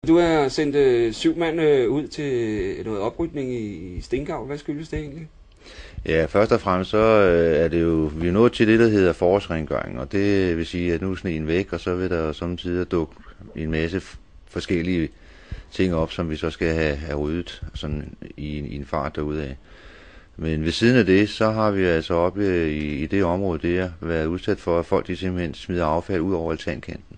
Du har sendt 7 mand ud til noget oprydning i Stengav. Hvad skyldes det egentlig? Ja, først og fremmest så er det jo, vi er nået til det, der hedder forårsrengøring, og det vil sige, at nu er sneen væk, og så vil der samtidig dukke en masse forskellige ting op, som vi så skal have ryddet sådan i en fart derudaf. Men ved siden af det, så har vi altså oppe i det område der været udsat for, at folk de simpelthen smider affald ud over altankanten.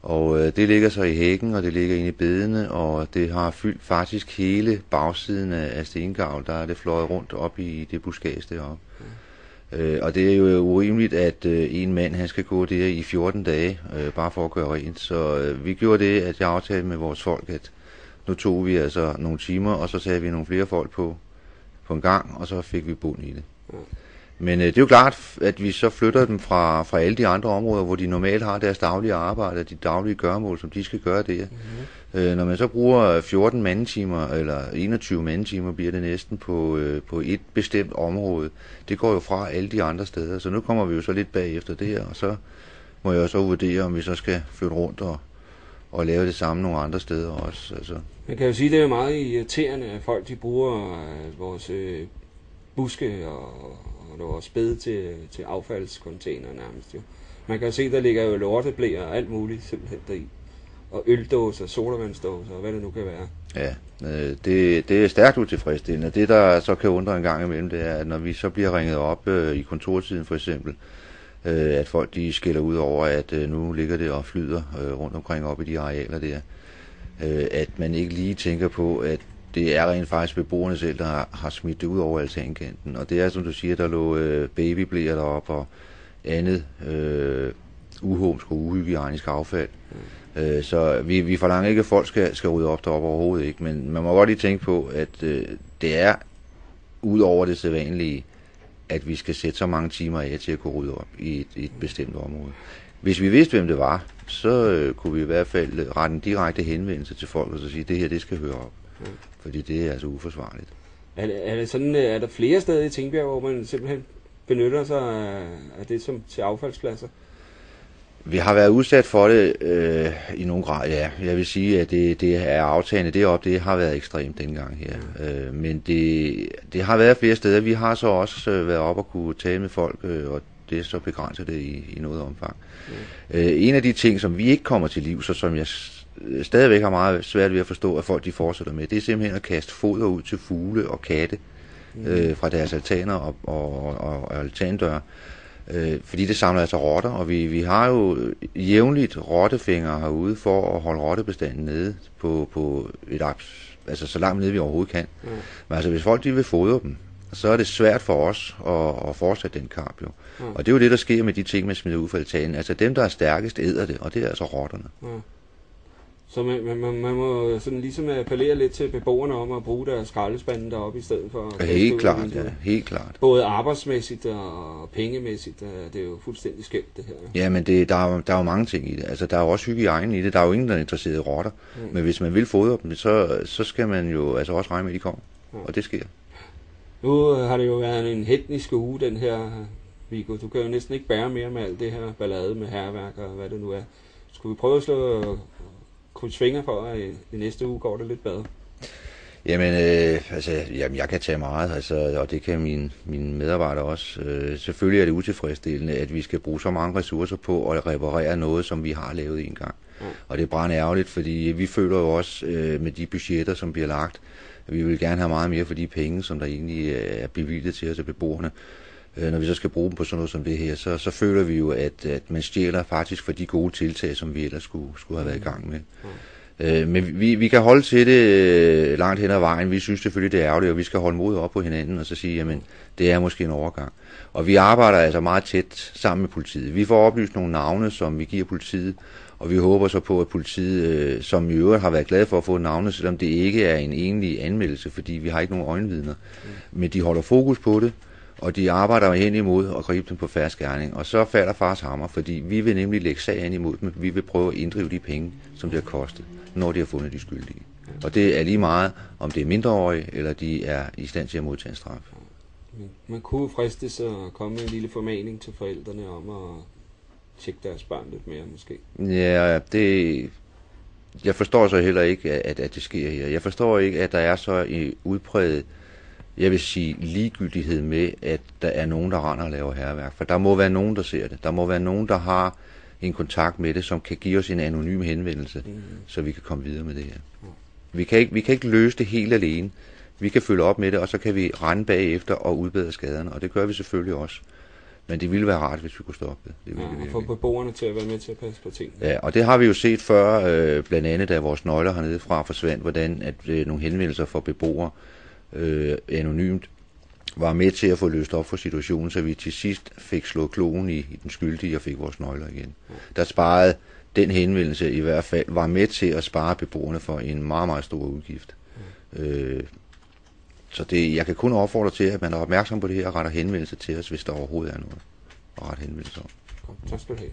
Og det ligger så i hækken, og det ligger inde i bedene, og det har fyldt faktisk hele bagsiden af Stengavl, der er det fløjet rundt op i det buskads deroppe. Og det er jo urimeligt, at en mand han skal gå der i 14 dage, bare for at gøre rent. Så vi gjorde det, at jeg aftalte med vores folk, at nu tog vi altså nogle timer, og så satte vi nogle flere folk på en gang, og så fik vi bund i det. Men det er jo klart, at vi så flytter dem fra alle de andre områder, hvor de normalt har deres daglige arbejde, de daglige gøremål, som de skal gøre der. Når man så bruger 14 mandetimer, eller 21 mandetimer bliver det næsten på et bestemt område, det går jo fra alle de andre steder. Så nu kommer vi jo så lidt bagefter det her, og så må jeg så vurdere, om vi så skal flytte rundt og lave det samme nogle andre steder også. Altså. Man kan jo sige, at det er meget irriterende, at folk de bruger vores buske og vores bede til affaldscontainer nærmest jo. Man kan jo se, at der ligger jo lorteblæer og alt muligt simpelthen deri. Og øldåser, sodavandsdåser og hvad det nu kan være. Ja, det er stærkt utilfredsstillende. Det, der så kan undre en gang imellem, det er, at når vi så bliver ringet op i kontortiden for eksempel, at folk de skælder ud over, at nu ligger det og flyder rundt omkring op i de arealer der. At man ikke lige tænker på, at det er rent faktisk beboerne selv, der har smidt det ud over altankanten. Og det er, som du siger, der lå babyblæer deroppe og andet uhumsk og uhygienisk affald. Så vi forlanger ikke, at folk skal rydde op deroppe overhovedet ikke. Men man må godt lige tænke på, at det er ud over det sædvanlige, at vi skal sætte så mange timer af til at kunne rydde op i et bestemt område. Hvis vi vidste, hvem det var, så kunne vi i hvert fald rette en direkte henvendelse til folk og så sige, at det her det skal høre op. Fordi det er altså uforsvarligt. Er det sådan, er der flere steder i Tingbjerg, hvor man simpelthen benytter sig af det som til affaldspladser? Vi har været udsat for det i nogen grad, ja. Jeg vil sige, at det er aftagende deroppe, det har været ekstremt dengang her. Men det har været flere steder. Vi har så også været op og kunne tale med folk, og det er så begrænset det i noget omfang. En af de ting, som vi ikke kommer til livs, og som jeg stadigvæk har meget svært ved at forstå, at folk de fortsætter med, det er simpelthen at kaste foder ud til fugle og katte fra deres altaner og altandøre. Fordi det samler altså rotter, og vi har jo jævnligt rottefingre herude for at holde rottebestanden nede på altså så langt nede vi overhovedet kan. Men altså hvis folk de vil fodre dem, så er det svært for os at fortsætte den kamp jo. Og det er jo det, der sker med de ting, man smider ud fra altanen. Altså dem, der er stærkest, æder det, og det er altså rotterne. Så man må sådan ligesom appellere lidt til beboerne om at bruge deres skraldespande deroppe i stedet for... Helt klart, ja. Helt klart. Både arbejdsmæssigt og pengemæssigt, det er jo fuldstændig skævt det her. Ja, men der er jo mange ting i det. Altså, der er jo også hygiejne i det. Der er jo ingen, der er interesseret i rotter. Men hvis man vil fodre dem, så skal man jo altså også regne med, at de kommer. Og det sker. Nu har det jo været en hektisk uge, den her, Viggo. Du kan jo næsten ikke bære mere med alt det her ballade med hærværk og hvad det nu er. Skulle vi prøve at slå krydsfinger for, at i næste uge går det lidt bedre? Jamen, jeg kan tage meget, altså, og det kan mine medarbejdere også. Selvfølgelig er det utilfredsstillende, at vi skal bruge så mange ressourcer på at reparere noget, som vi har lavet en gang. Og det er brændt ærgerligt, fordi vi føler jo også med de budgetter, som bliver lagt, at vi vil gerne have meget mere for de penge, som der egentlig er bevilget til os af beboerne. Når vi så skal bruge dem på sådan noget som det her, så føler vi jo, at man stjæler faktisk for de gode tiltag, som vi ellers skulle have været i gang med. Men vi kan holde til det langt hen ad vejen. Vi synes selvfølgelig, det er ærgerligt, og vi skal holde modet op på hinanden og så sige, jamen, det er måske en overgang. Og vi arbejder altså meget tæt sammen med politiet. Vi får oplyst nogle navne, som vi giver politiet, og vi håber så på, at politiet, som i øvrigt har været glade for at få navne, selvom det ikke er en egentlig anmeldelse, fordi vi har ikke nogen øjenvidner. Men de holder fokus på det, og de arbejder hen imod at gribe dem på fersk gerning. Og så falder fars hammer, fordi vi vil nemlig lægge sagen imod dem. Vi vil prøve at inddrive de penge, som det har kostet, når de har fundet de skyldige. Og det er lige meget, om det er mindreårige, eller de er i stand til at modtage en straf. Man kunne fristes at komme med en lille formaning til forældrene om at tjekke deres børn lidt mere, måske. Ja, jeg forstår så heller ikke, at det sker her. Jeg forstår ikke, at der er så udpræget, jeg vil sige, ligegyldighed med, at der er nogen, der render og laver hærværk. For der må være nogen, der ser det. Der må være nogen, der har en kontakt med det, som kan give os en anonym henvendelse, så vi kan komme videre med det her. Vi kan ikke løse det helt alene. Vi kan følge op med det, og så kan vi rende bagefter og udbedre skaderne, og det gør vi selvfølgelig også. Men det ville være rart, hvis vi kunne stoppe det. Og få beboerne til at være med til at passe på tingene. Ja, og det har vi jo set før, blandt andet da vores nøgler hernede fra forsvandt, hvordan at nogle henvendelser fra beboere anonymt var med til at få løst op for situationen, så vi til sidst fik slået kloen i den skyldige og fik vores nøgler igen. Ja. Der sparede den henvendelse i hvert fald, var med til at spare beboerne for en meget, meget stor udgift. Ja. Så jeg kan kun opfordre til, at man er opmærksom på det her og retter henvendelse til os, hvis der overhovedet er noget at rette henvendelse om. Tak skal du have.